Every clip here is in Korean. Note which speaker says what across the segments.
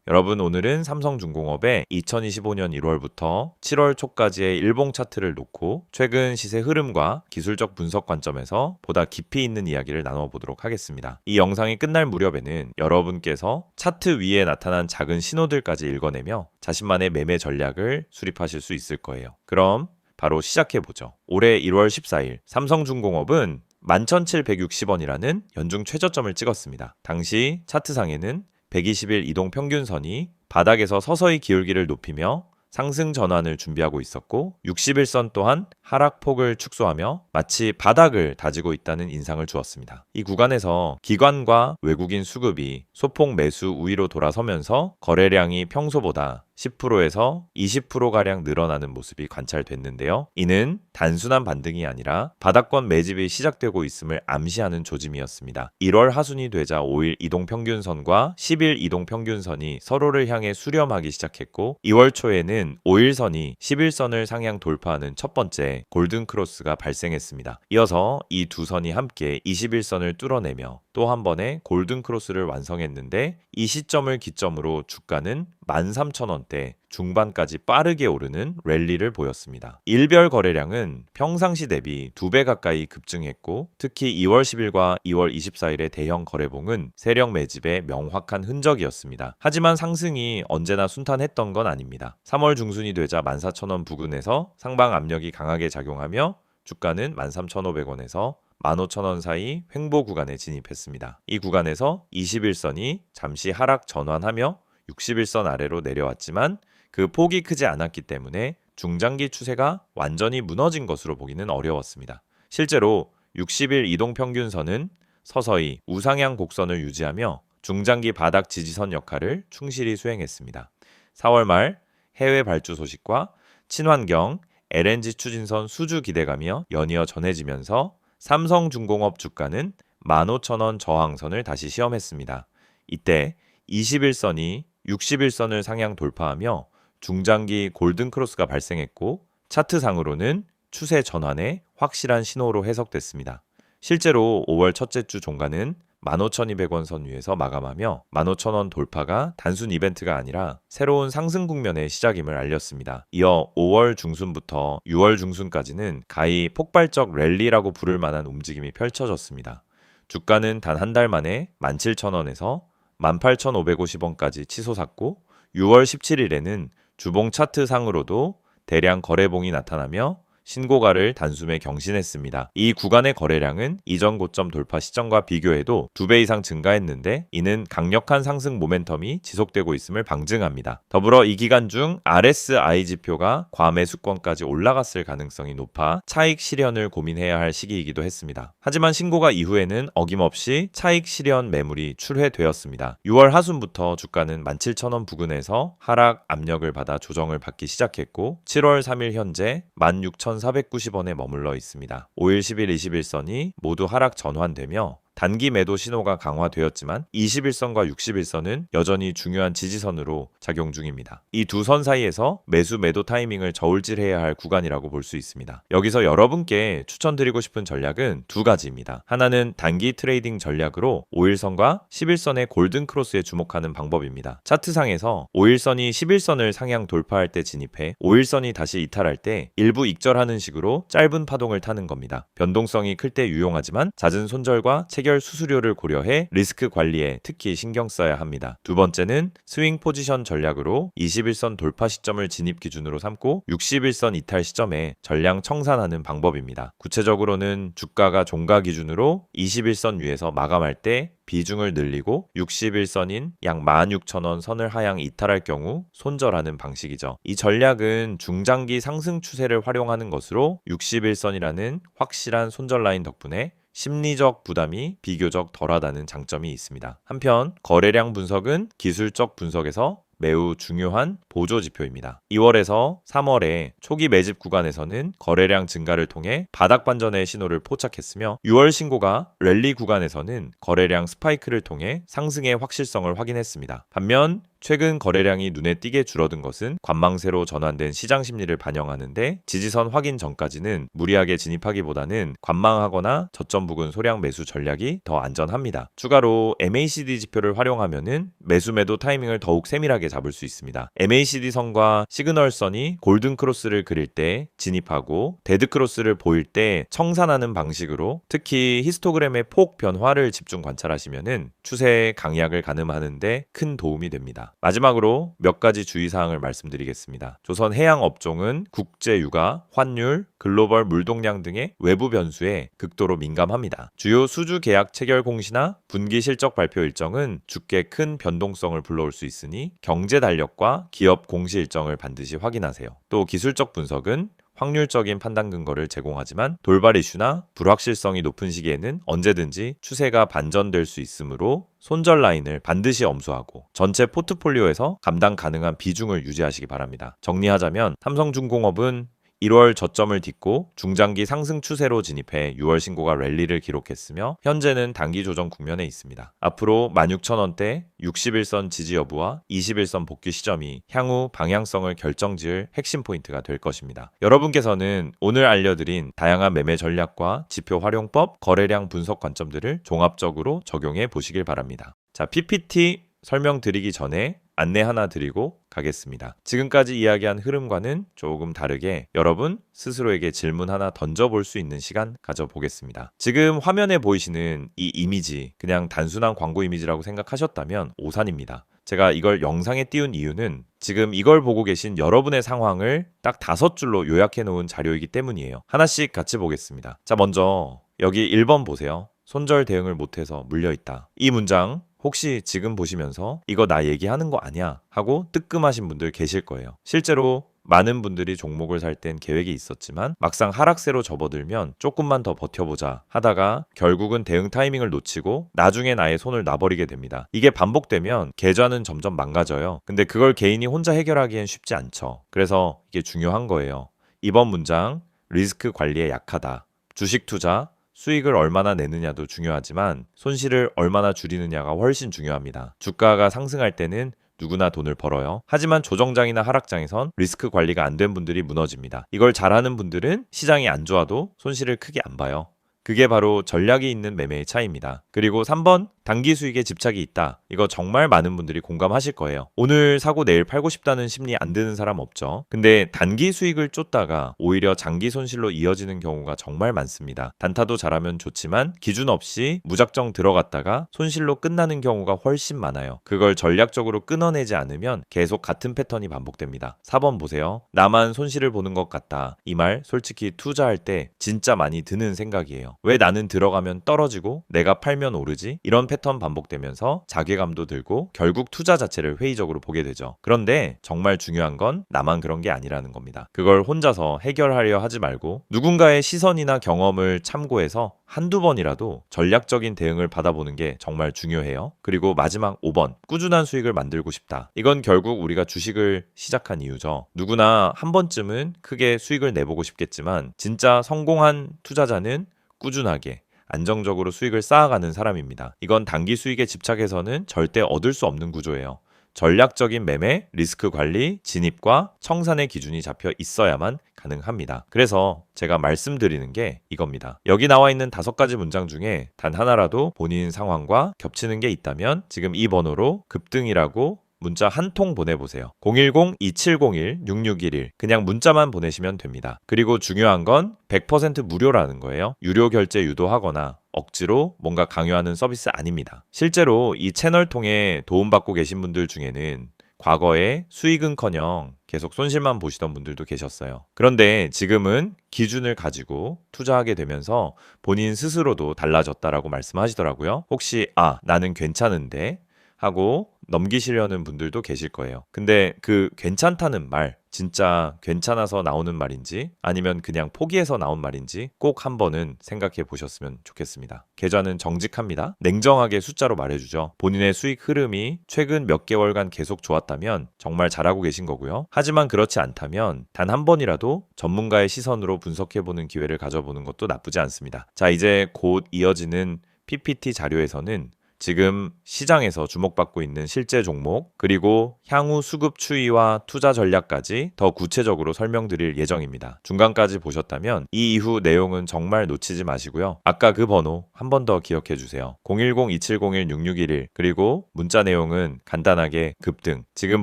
Speaker 1: 여러분, 오늘은 삼성중공업의 2025년 1월부터 7월 초까지의 일봉 차트를 놓고 최근 시세 흐름과 기술적 분석 관점에서 보다 깊이 있는 이야기를 나눠보도록 하겠습니다. 이 영상이 끝날 무렵에는 여러분께서 차트 위에 나타난 작은 신호들까지 읽어내며 자신만의 매매 전략을 수립하실 수 있을 거예요. 그럼 바로 시작해보죠. 올해 1월 14일 삼성중공업은 11,760원이라는 연중 최저점을 찍었습니다. 당시 차트상에는 120일 이동 평균선이 바닥에서 서서히 기울기를 높이며 상승 전환을 준비하고 있었고 60일선 또한 하락폭을 축소하며 마치 바닥을 다지고 있다는 인상을 주었습니다. 이 구간에서 기관과 외국인 수급이 소폭 매수 우위로 돌아서면서 거래량이 평소보다 10%에서 20%가량 늘어나는 모습이 관찰됐는데요. 이는 단순한 반등이 아니라 바닥권 매집이 시작되고 있음을 암시하는 조짐이었습니다. 1월 하순이 되자 5일 이동평균선과 10일 이동평균선이 서로를 향해 수렴하기 시작했고 2월 초에는 5일선이 11선을 상향 돌파하는 첫 번째 골든크로스가 발생했습니다. 이어서 이 두 선이 함께 21선을 뚫어내며 또 한 번의 골든크로스를 완성했는데 이 시점을 기점으로 주가는 13,000원대 중반까지 빠르게 오르는 랠리를 보였습니다. 일별 거래량은 평상시 대비 2배 가까이 급증했고 특히 2월 10일과 2월 24일의 대형 거래봉은 세력 매집의 명확한 흔적이었습니다. 하지만 상승이 언제나 순탄했던 건 아닙니다. 3월 중순이 되자 14,000원 부근에서 상방 압력이 강하게 작용하며 주가는 13,500원에서 15,000원 사이 횡보 구간에 진입했습니다. 이 구간에서 21선이 잠시 하락 전환하며 60일선 아래로 내려왔지만 그 폭이 크지 않았기 때문에 중장기 추세가 완전히 무너진 것으로 보기는 어려웠습니다. 실제로 60일 이동평균선은 서서히 우상향 곡선을 유지하며 중장기 바닥 지지선 역할을 충실히 수행했습니다. 4월 말 해외 발주 소식과 친환경 LNG 추진선 수주 기대감이 연이어 전해지면서 삼성중공업 주가는 15,000원 저항선을 다시 시험했습니다. 이때 21선이 60일선을 상향 돌파하며 중장기 골든크로스가 발생했고 차트상으로는 추세 전환의 확실한 신호로 해석됐습니다. 실제로 5월 첫째 주 종가는 15,200원 선 위에서 마감하며 15,000원 돌파가 단순 이벤트가 아니라 새로운 상승 국면의 시작임을 알렸습니다. 이어 5월 중순부터 6월 중순까지는 가히 폭발적 랠리라고 부를 만한 움직임이 펼쳐졌습니다. 주가는 단 한 달 만에 17,000원에서 18,550원까지 치솟았고 6월 17일에는 주봉 차트 상으로도 대량 거래봉이 나타나며 신고가를 단숨에 경신했습니다. 이 구간의 거래량은 이전 고점 돌파 시점과 비교해도 2배 이상 증가했는데 이는 강력한 상승 모멘텀이 지속되고 있음을 방증합니다. 더불어 이 기간 중 RSI 지표가 과매수권까지 올라갔을 가능성이 높아 차익 실현을 고민해야 할 시기이기도 했습니다. 하지만 신고가 이후에는 어김없이 차익 실현 매물이 출회되었습니다. 6월 하순부터 주가는 17,000원 부근에서 하락 압력을 받아 조정을 받기 시작했고 7월 3일 현재 16,490원에 머물러 있습니다. 5일, 10일, 21선이 모두 하락 전환되며 단기 매도 신호가 강화되었지만 21선과 61선은 여전히 중요한 지지선으로 작용 중입니다. 이 두 선 사이에서 매수 매도 타이밍을 저울질해야 할 구간이라고 볼 수 있습니다. 여기서 여러분께 추천드리고 싶은 전략은 두 가지입니다. 하나는 단기 트레이딩 전략으로 5일선과 11선의 골든크로스에 주목하는 방법입니다. 차트상에서 5일선이 11선을 상향 돌파할 때 진입해 5일선이 다시 이탈할 때 일부 익절하는 식으로 짧은 파동을 타는 겁니다. 변동성이 클 때 유용하지만 잦은 손절과 체결 수수료를 고려해 리스크 관리에 특히 신경 써야 합니다. 두 번째는 스윙 포지션 전략으로 21선 돌파 시점을 진입 기준으로 삼고 61선 이탈 시점에 전량 청산하는 방법입니다. 구체적으로는 주가가 종가 기준으로 21선 위에서 마감할 때 비중을 늘리고 61선인 약 16,000원 선을 하향 이탈할 경우 손절하는 방식이죠. 이 전략은 중장기 상승 추세를 활용하는 것으로 61선이라는 확실한 손절 라인 덕분에 심리적 부담이 비교적 덜하다는 장점이 있습니다. 한편 거래량 분석은 기술적 분석에서 매우 중요한 보조 지표입니다. 2월에서 3월에 초기 매집 구간에서는 거래량 증가를 통해 바닥 반전의 신호를 포착했으며 6월 신고가 랠리 구간에서는 거래량 스파이크를 통해 상승의 확실성을 확인했습니다. 반면 최근 거래량이 눈에 띄게 줄어든 것은 관망세로 전환된 시장 심리를 반영하는데 지지선 확인 전까지는 무리하게 진입하기보다는 관망하거나 저점 부근 소량 매수 전략이 더 안전합니다. 추가로 MACD 지표를 활용하면은 매수 매도 타이밍을 더욱 세밀하게 잡을 수 있습니다. MACD 선과 시그널 선이 골든 크로스를 그릴 때 진입하고 데드 크로스를 보일 때 청산하는 방식으로 특히 히스토그램의 폭 변화를 집중 관찰하시면은 추세의 강약을 가늠하는데 큰 도움이 됩니다. 마지막으로 몇 가지 주의사항을 말씀드리겠습니다. 조선 해양 업종은 국제 유가, 환율, 글로벌 물동량 등의 외부 변수에 극도로 민감합니다. 주요 수주 계약 체결 공시나 분기 실적 발표 일정은 주께 큰 변동성을 불러올 수 있으니 경제 달력과 기업 공시 일정을 반드시 확인하세요. 또 기술적 분석은 확률적인 판단 근거를 제공하지만 돌발 이슈나 불확실성이 높은 시기에는 언제든지 추세가 반전될 수 있으므로 손절 라인을 반드시 엄수하고 전체 포트폴리오에서 감당 가능한 비중을 유지하시기 바랍니다. 정리하자면 삼성중공업은 1월 저점을 딛고 중장기 상승 추세로 진입해 6월 신고가 랠리를 기록했으며 현재는 단기 조정 국면에 있습니다. 앞으로 16,000원대 61선 지지 여부와 21선 복귀 시점이 향후 방향성을 결정지을 핵심 포인트가 될 것입니다. 여러분께서는 오늘 알려드린 다양한 매매 전략과 지표 활용법, 거래량 분석 관점들을 종합적으로 적용해 보시길 바랍니다. 자, PPT 설명드리기 전에 안내 하나 드리고 가겠습니다. 지금까지 이야기한 흐름과는 조금 다르게 여러분 스스로에게 질문 하나 던져볼 수 있는 시간 가져보겠습니다. 지금 화면에 보이시는 이 이미지 그냥 단순한 광고 이미지라고 생각하셨다면 오산입니다. 제가 이걸 영상에 띄운 이유는 지금 이걸 보고 계신 여러분의 상황을 딱 5줄로 요약해 놓은 자료이기 때문이에요. 하나씩 같이 보겠습니다. 자, 먼저 여기 1번 보세요. 손절 대응을 못해서 물려있다. 이 문장 혹시 지금 보시면서 이거 나 얘기하는 거 아니야 하고 뜨끔하신 분들 계실 거예요. 실제로 많은 분들이 종목을 살 땐 계획이 있었지만 막상 하락세로 접어들면 조금만 더 버텨보자 하다가 결국은 대응 타이밍을 놓치고 나중에 나의 손을 놔버리게 됩니다. 이게 반복되면 계좌는 점점 망가져요. 근데 그걸 개인이 혼자 해결하기엔 쉽지 않죠. 그래서 이게 중요한 거예요. 이번 문장 리스크 관리에 약하다. 주식 투자 수익을 얼마나 내느냐도 중요하지만 손실을 얼마나 줄이느냐가 훨씬 중요합니다. 주가가 상승할 때는 누구나 돈을 벌어요. 하지만 조정장이나 하락장에선 리스크 관리가 안 된 분들이 무너집니다. 이걸 잘하는 분들은 시장이 안 좋아도 손실을 크게 안 봐요. 그게 바로 전략이 있는 매매의 차이입니다. 그리고 3번, 단기 수익에 집착이 있다. 이거 정말 많은 분들이 공감하실 거예요. 오늘 사고 내일 팔고 싶다는 심리 안 드는 사람 없죠. 근데 단기 수익을 쫓다가 오히려 장기 손실로 이어지는 경우가 정말 많습니다. 단타도 잘하면 좋지만 기준 없이 무작정 들어갔다가 손실로 끝나는 경우가 훨씬 많아요. 그걸 전략적으로 끊어내지 않으면 계속 같은 패턴이 반복됩니다. 4번 보세요. 나만 손실을 보는 것 같다. 이 말 솔직히 투자할 때 진짜 많이 드는 생각이에요. 왜 나는 들어가면 떨어지고 내가 팔면 오르지? 이런 패턴 반복되면서 자괴감도 들고 결국 투자 자체를 회의적으로 보게 되죠. 그런데 정말 중요한 건 나만 그런 게 아니라는 겁니다. 그걸 혼자서 해결하려 하지 말고 누군가의 시선이나 경험을 참고해서 한두 번이라도 전략적인 대응을 받아보는 게 정말 중요해요. 그리고 마지막 5번, 꾸준한 수익을 만들고 싶다. 이건 결국 우리가 주식을 시작한 이유죠. 누구나 한 번쯤은 크게 수익을 내보고 싶겠지만 진짜 성공한 투자자는 꾸준하게 안정적으로 수익을 쌓아가는 사람입니다. 이건 단기 수익에 집착해서는 절대 얻을 수 없는 구조예요. 전략적인 매매, 리스크 관리, 진입과 청산의 기준이 잡혀 있어야만 가능합니다. 그래서 제가 말씀드리는 게 이겁니다. 여기 나와 있는 5가지 문장 중에 단 하나라도 본인 상황과 겹치는 게 있다면 지금 이 번호로 급등이라고 문자 한 통 보내보세요. 010-2701-6611 그냥 문자만 보내시면 됩니다. 그리고 중요한 건 100% 무료라는 거예요. 유료 결제 유도하거나 억지로 뭔가 강요하는 서비스 아닙니다. 실제로 이 채널 통해 도움받고 계신 분들 중에는 과거에 수익은커녕 계속 손실만 보시던 분들도 계셨어요. 그런데 지금은 기준을 가지고 투자하게 되면서 본인 스스로도 달라졌다라고 말씀하시더라고요. 혹시 나는 괜찮은데 하고 넘기시려는 분들도 계실 거예요. 근데 그 괜찮다는 말 진짜 괜찮아서 나오는 말인지 아니면 그냥 포기해서 나온 말인지 꼭 한번은 생각해 보셨으면 좋겠습니다. 계좌는 정직합니다. 냉정하게 숫자로 말해주죠. 본인의 수익 흐름이 최근 몇 개월간 계속 좋았다면 정말 잘하고 계신 거고요. 하지만 그렇지 않다면 단 한 번이라도 전문가의 시선으로 분석해보는 기회를 가져보는 것도 나쁘지 않습니다. 자, 이제 곧 이어지는 PPT 자료에서는 지금 시장에서 주목받고 있는 실제 종목, 그리고 향후 수급 추이와 투자 전략까지 더 구체적으로 설명드릴 예정입니다. 중간까지 보셨다면 이 이후 내용은 정말 놓치지 마시고요. 아까 그 번호 한 번 더 기억해 주세요. 010-2701-6611 그리고 문자 내용은 간단하게 급등 지금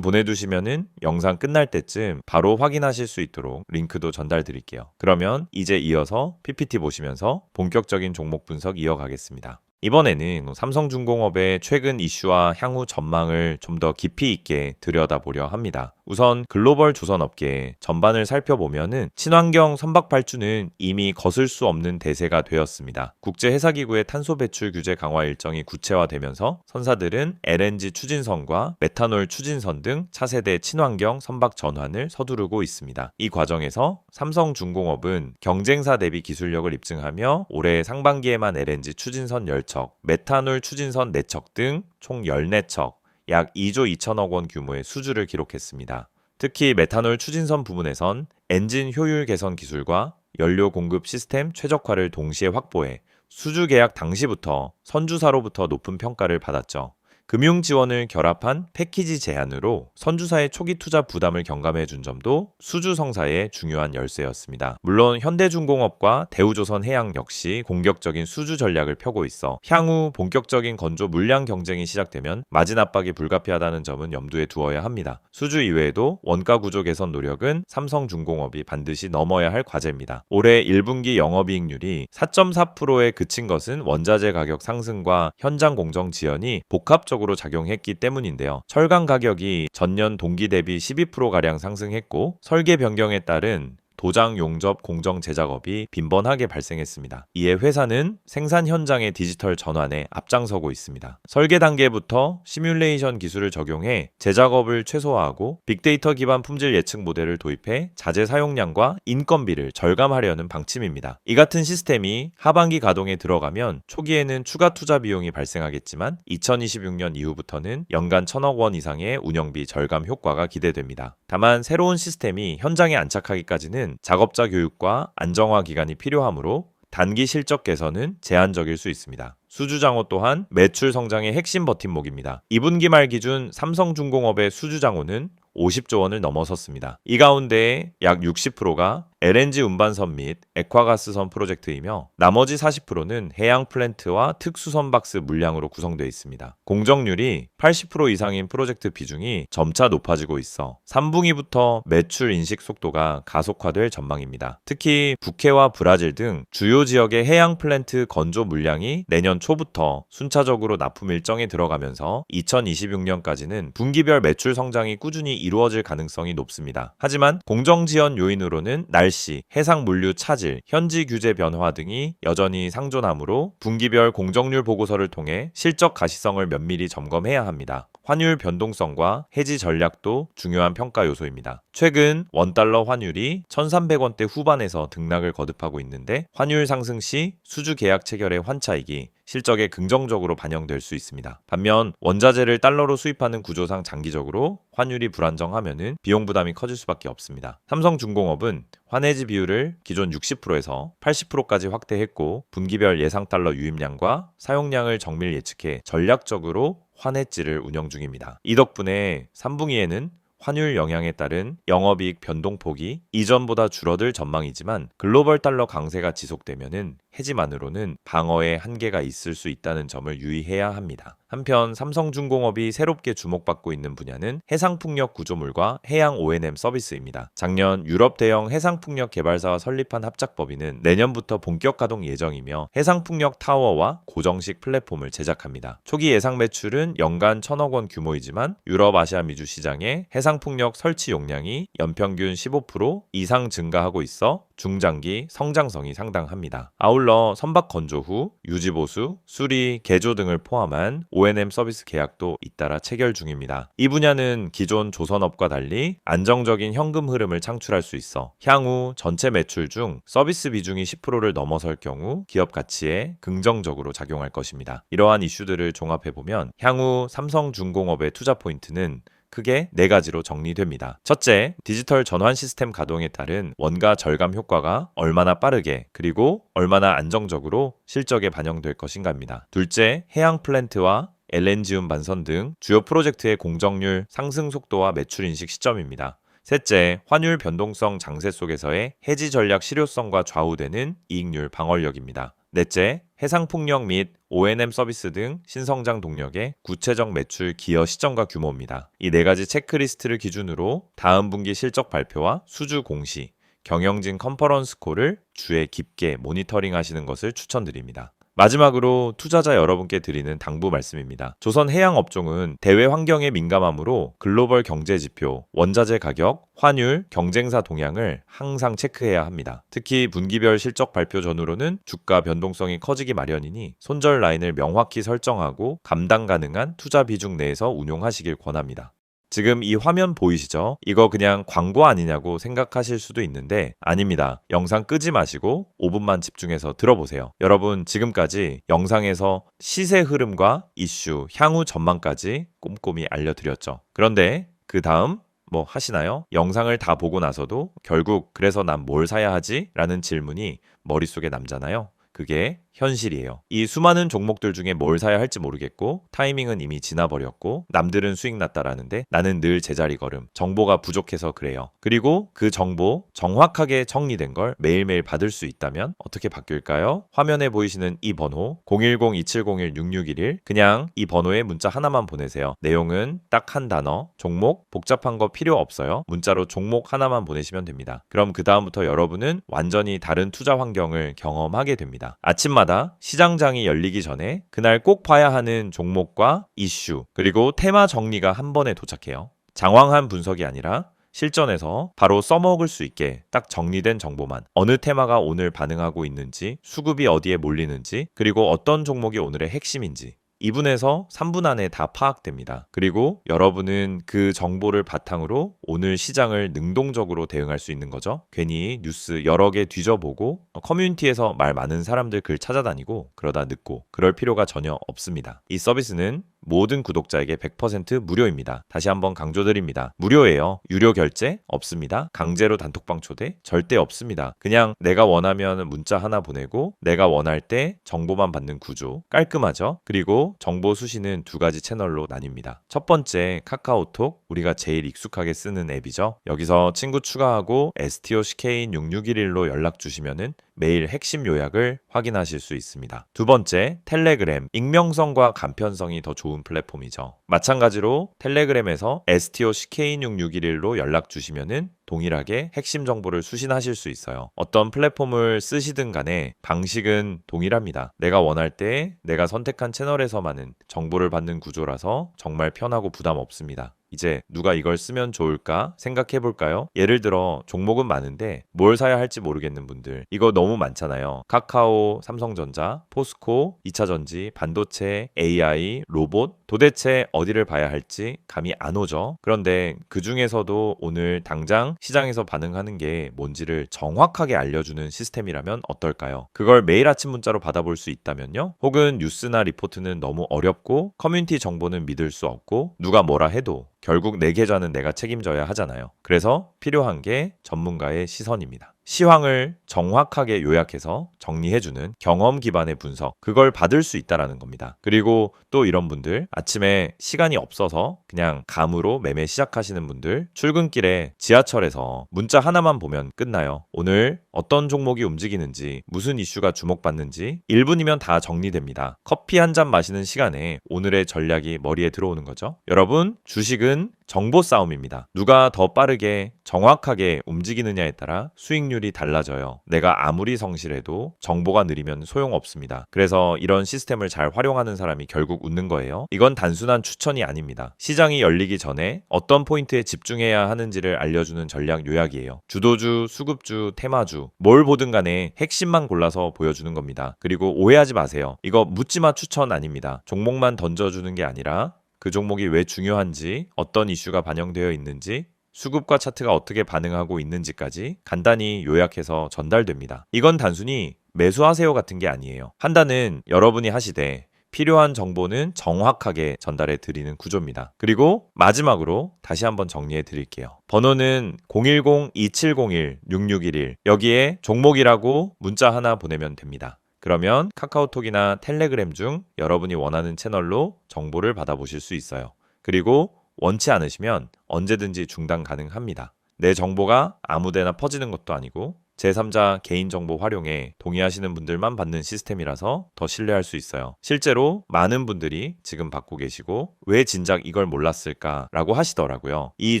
Speaker 1: 보내두시면은 영상 끝날 때쯤 바로 확인하실 수 있도록 링크도 전달드릴게요. 그러면 이제 이어서 PPT 보시면서 본격적인 종목 분석 이어가겠습니다. 이번에는 삼성중공업의 최근 이슈와 향후 전망을 좀 더 깊이 있게 들여다보려 합니다. 우선 글로벌 조선업계 전반을 살펴보면은 친환경 선박 발주는 이미 거슬 수 없는 대세가 되었습니다. 국제회사기구의 탄소 배출 규제 강화 일정이 구체화되면서 선사들은 LNG 추진선과 메탄올 추진선 등 차세대 친환경 선박 전환을 서두르고 있습니다. 이 과정에서 삼성중공업은 경쟁사 대비 기술력을 입증하며 올해 상반기에만 LNG 추진선 10척, 메탄올 추진선 4척 등 총 14척, 약 2조 2천억 원 규모의 수주를 기록했습니다. 특히 메탄올 추진선 부분에선 엔진 효율 개선 기술과 연료 공급 시스템 최적화를 동시에 확보해 수주 계약 당시부터 선주사로부터 높은 평가를 받았죠. 금융 지원을 결합한 패키지 제안으로 선주사의 초기 투자 부담을 경감해 준 점도 수주 성사의 중요한 열쇠였습니다. 물론 현대중공업과 대우조선해양 역시 공격적인 수주 전략을 펴고 있어 향후 본격적인 건조 물량 경쟁이 시작되면 마진 압박이 불가피하다는 점은 염두에 두어야 합니다. 수주 이외에도 원가 구조 개선 노력은 삼성중공업이 반드시 넘어야 할 과제입니다. 올해 1분기 영업이익률이 4.4%에 그친 것은 원자재 가격 상승과 현장 공정 지연이 복합적으로 작용했기 때문인데요. 철강 가격이 전년 동기 대비 12%가량 상승했고 설계 변경에 따른 도장 용접 공정 제작업이 빈번하게 발생했습니다. 이에 회사는 생산 현장의 디지털 전환에 앞장서고 있습니다. 설계 단계부터 시뮬레이션 기술을 적용해 제작업을 최소화하고 빅데이터 기반 품질 예측 모델을 도입해 자재 사용량과 인건비를 절감하려는 방침입니다. 이 같은 시스템이 하반기 가동에 들어가면 초기에는 추가 투자 비용이 발생하겠지만 2026년 이후부터는 연간 1,000억 원 이상의 운영비 절감 효과가 기대됩니다. 다만 새로운 시스템이 현장에 안착하기까지는 작업자 교육과 안정화 기간이 필요하므로 단기 실적 개선은 제한적일 수 있습니다. 수주장호 또한 매출 성장의 핵심 버팀목입니다. 2분기 말 기준 삼성중공업의 수주장호는 50조 원을 넘어섰습니다. 이 가운데 약 60%가 LNG 운반선 및 액화가스선 프로젝트이며 나머지 40%는 해양 플랜트와 특수선박스 물량으로 구성되어 있습니다. 공정률이 80% 이상인 프로젝트 비중이 점차 높아지고 있어 3분기부터 매출 인식 속도가 가속화될 전망입니다. 특히 북해와 브라질 등 주요 지역의 해양 플랜트 건조 물량이 내년 초부터 순차적으로 납품 일정에 들어가면서 2026년까지는 분기별 매출 성장이 꾸준히 이루어질 가능성이 높습니다. 하지만 공정 지연 요인으로는 날씨, 해상 물류 차질, 현지 규제 변화 등이 여전히 상존하므로 분기별 공정률 보고서를 통해 실적 가시성을 면밀히 점검해야 합니다. 환율 변동성과 해지 전략도 중요한 평가 요소입니다. 최근 원달러 환율이 1,300원대 후반에서 등락을 거듭하고 있는데 환율 상승 시 수주 계약 체결의 환차익이 실적에 긍정적으로 반영될 수 있습니다. 반면 원자재를 달러로 수입하는 구조상 장기적으로 환율이 불안정하면 비용 부담이 커질 수밖에 없습니다. 삼성중공업은 환해지 비율을 기존 60%에서 80%까지 확대했고 분기별 예상 달러 유입량과 사용량을 정밀 예측해 전략적으로 환해지를 운영 중입니다. 이 덕분에 3분기에는 환율 영향에 따른 영업이익 변동폭이 이전보다 줄어들 전망이지만 글로벌 달러 강세가 지속되면은 해지만으로는 방어에 한계가 있을 수 있다는 점을 유의해야 합니다. 한편 삼성중공업이 새롭게 주목받고 있는 분야는 해상풍력 구조물과 해양 O&M 서비스입니다. 작년 유럽 대형 해상풍력 개발사와 설립한 합작법인은 내년부터 본격 가동 예정이며 해상풍력 타워와 고정식 플랫폼을 제작합니다. 초기 예상 매출은 연간 1,000억 원 규모이지만 유럽, 아시아, 미주 시장의 해상풍력 설치 용량이 연평균 15% 이상 증가하고 있어 중장기 성장성이 상당합니다. 아울러 선박 건조 후 유지보수, 수리, 개조 등을 포함한 O&M 서비스 계약도 잇따라 체결 중입니다. 이 분야는 기존 조선업과 달리 안정적인 현금 흐름을 창출할 수 있어 향후 전체 매출 중 서비스 비중이 10%를 넘어설 경우 기업 가치에 긍정적으로 작용할 것입니다. 이러한 이슈들을 종합해보면 향후 삼성중공업의 투자 포인트는 크게 4가지로 정리됩니다. 첫째, 디지털 전환 시스템 가동에 따른 원가 절감 효과가 얼마나 빠르게 그리고 얼마나 안정적으로 실적에 반영될 것인가입니다. 둘째, 해양 플랜트와 LNG 운반선 등 주요 프로젝트의 공정률 상승 속도와 매출 인식 시점입니다. 셋째, 환율 변동성 장세 속에서의 해지 전략 실효성과 좌우되는 이익률 방어력입니다. 넷째, 해상풍력 및 O&M 서비스 등 신성장 동력의 구체적 매출 기여 시점과 규모입니다. 이 4가지 체크리스트를 기준으로 다음 분기 실적 발표와 수주 공시, 경영진 컨퍼런스 콜을 주에 깊게 모니터링 하시는 것을 추천드립니다. 마지막으로 투자자 여러분께 드리는 당부 말씀입니다. 조선 해양 업종은 대외 환경에 민감하므로 글로벌 경제 지표, 원자재 가격, 환율, 경쟁사 동향을 항상 체크해야 합니다. 특히 분기별 실적 발표 전후로는 주가 변동성이 커지기 마련이니 손절 라인을 명확히 설정하고 감당 가능한 투자 비중 내에서 운용하시길 권합니다. 지금 이 화면 보이시죠? 이거 그냥 광고 아니냐고 생각하실 수도 있는데 아닙니다. 영상 끄지 마시고 5분만 집중해서 들어보세요. 여러분, 지금까지 영상에서 시세 흐름과 이슈, 향후 전망까지 꼼꼼히 알려드렸죠. 그런데 그 다음 뭐 하시나요? 영상을 다 보고 나서도 결국 그래서 난 뭘 사야 하지? 라는 질문이 머릿속에 남잖아요. 그게 현실이에요. 이 수많은 종목들 중에 뭘 사야 할지 모르겠고 타이밍은 이미 지나버렸고 남들은 수익 났다라는데 나는 늘 제자리 걸음. 정보가 부족해서 그래요. 그리고 그 정보 정확하게 정리된 걸 매일매일 받을 수 있다면 어떻게 바뀔까요? 화면에 보이시는 이 번호 010-2701-6611 그냥 이 번호에 문자 하나만 보내세요. 내용은 딱 한 단어, 종목, 복잡한 거 필요 없어요. 문자로 종목 하나만 보내시면 됩니다. 그럼 그 다음부터 여러분은 완전히 다른 투자 환경을 경험하게 됩니다. 아침마다 시장장이 열리기 전에 그날 꼭 봐야 하는 종목과 이슈 그리고 테마 정리가 한 번에 도착해요. 장황한 분석이 아니라 실전에서 바로 써먹을 수 있게 딱 정리된 정보만 어느 테마가 오늘 반응하고 있는지 수급이 어디에 몰리는지 그리고 어떤 종목이 오늘의 핵심인지 2분에서 3분 안에 다 파악됩니다. 그리고 여러분은 그 정보를 바탕으로 오늘 시장을 능동적으로 대응할 수 있는 거죠. 괜히 뉴스 여러 개 뒤져보고 커뮤니티에서 말 많은 사람들 글 찾아다니고 그러다 늦고 그럴 필요가 전혀 없습니다. 이 서비스는 모든 구독자에게 100% 무료입니다. 다시 한번 강조드립니다. 무료예요. 유료 결제 없습니다. 강제로 단톡방 초대 절대 없습니다. 그냥 내가 원하면 문자 하나 보내고 내가 원할 때 정보만 받는 구조 깔끔하죠. 그리고 정보 수신은 2가지 채널로 나뉩니다. 첫 번째 카카오톡 우리가 제일 익숙하게 쓰는 앱이죠. 여기서 친구 추가하고 STOCK인6611로 연락 주시면은 매일 핵심 요약을 확인하실 수 있습니다. 두 번째, 텔레그램. 익명성과 간편성이 더 좋은 플랫폼이죠. 마찬가지로 텔레그램에서 STOCK인6611로 연락 주시면은 동일하게 핵심 정보를 수신하실 수 있어요. 어떤 플랫폼을 쓰시든 간에 방식은 동일합니다. 내가 원할 때 내가 선택한 채널에서만은 정보를 받는 구조라서 정말 편하고 부담 없습니다. 이제 누가 이걸 쓰면 좋을까 생각해 볼까요? 예를 들어 종목은 많은데 뭘 사야 할지 모르겠는 분들 이거 너무 많잖아요. 카카오, 삼성전자, 포스코, 2차전지, 반도체, AI, 로봇 도대체 어디를 봐야 할지 감이 안 오죠. 그런데 그 중에서도 오늘 당장 시장에서 반응하는 게 뭔지를 정확하게 알려주는 시스템이라면 어떨까요? 그걸 매일 아침 문자로 받아볼 수 있다면요? 혹은 뉴스나 리포트는 너무 어렵고 커뮤니티 정보는 믿을 수 없고 누가 뭐라 해도 결국 내 계좌는 내가 책임져야 하잖아요. 그래서 필요한 게 전문가의 시선입니다. 시황을 정확하게 요약해서 정리해주는 경험 기반의 분석, 그걸 받을 수 있다라는 겁니다. 그리고 또 이런 분들, 아침에 시간이 없어서 그냥 감으로 매매 시작하시는 분들, 출근길에 지하철에서 문자 하나만 보면 끝나요. 오늘 어떤 종목이 움직이는지, 무슨 이슈가 주목받는지 1분이면 다 정리됩니다. 커피 한 잔 마시는 시간에 오늘의 전략이 머리에 들어오는 거죠. 여러분, 주식은 정보 싸움입니다. 누가 더 빠르게 정확하게 움직이느냐에 따라 수익률이 달라져요. 내가 아무리 성실해도 정보가 느리면 소용없습니다. 그래서 이런 시스템을 잘 활용하는 사람이 결국 웃는 거예요. 이건 단순한 추천이 아닙니다. 시장이 열리기 전에 어떤 포인트에 집중해야 하는지를 알려주는 전략 요약이에요. 주도주, 수급주, 테마주 뭘 보든 간에 핵심만 골라서 보여주는 겁니다. 그리고 오해하지 마세요. 이거 묻지마 추천 아닙니다. 종목만 던져주는 게 아니라 그 종목이 왜 중요한지, 어떤 이슈가 반영되어 있는지, 수급과 차트가 어떻게 반응하고 있는지까지 간단히 요약해서 전달됩니다. 이건 단순히 매수하세요 같은 게 아니에요. 판단은 여러분이 하시되 필요한 정보는 정확하게 전달해 드리는 구조입니다. 그리고 마지막으로 다시 한번 정리해 드릴게요. 번호는 010-2701-6611 여기에 종목이라고 문자 하나 보내면 됩니다. 그러면 카카오톡이나 텔레그램 중 여러분이 원하는 채널로 정보를 받아보실 수 있어요. 그리고 원치 않으시면 언제든지 중단 가능합니다. 내 정보가 아무데나 퍼지는 것도 아니고 제3자 개인정보 활용에 동의하시는 분들만 받는 시스템이라서 더 신뢰할 수 있어요. 실제로 많은 분들이 지금 받고 계시고 왜 진작 이걸 몰랐을까라고 하시더라고요. 이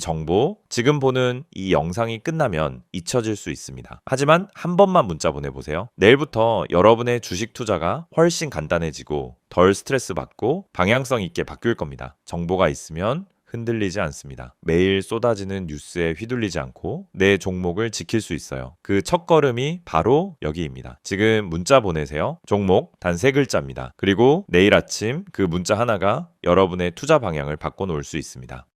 Speaker 1: 정보, 지금 보는 이 영상이 끝나면 잊혀질 수 있습니다. 하지만 한 번만 문자 보내보세요. 내일부터 여러분의 주식 투자가 훨씬 간단해지고 덜 스트레스 받고 방향성 있게 바뀔 겁니다. 정보가 있으면 흔들리지 않습니다. 매일 쏟아지는 뉴스에 휘둘리지 않고 내 종목을 지킬 수 있어요. 그 첫걸음이 바로 여기입니다. 지금 문자 보내세요. 종목 단 3글자입니다. 그리고 내일 아침 그 문자 하나가 여러분의 투자 방향을 바꿔놓을 수 있습니다.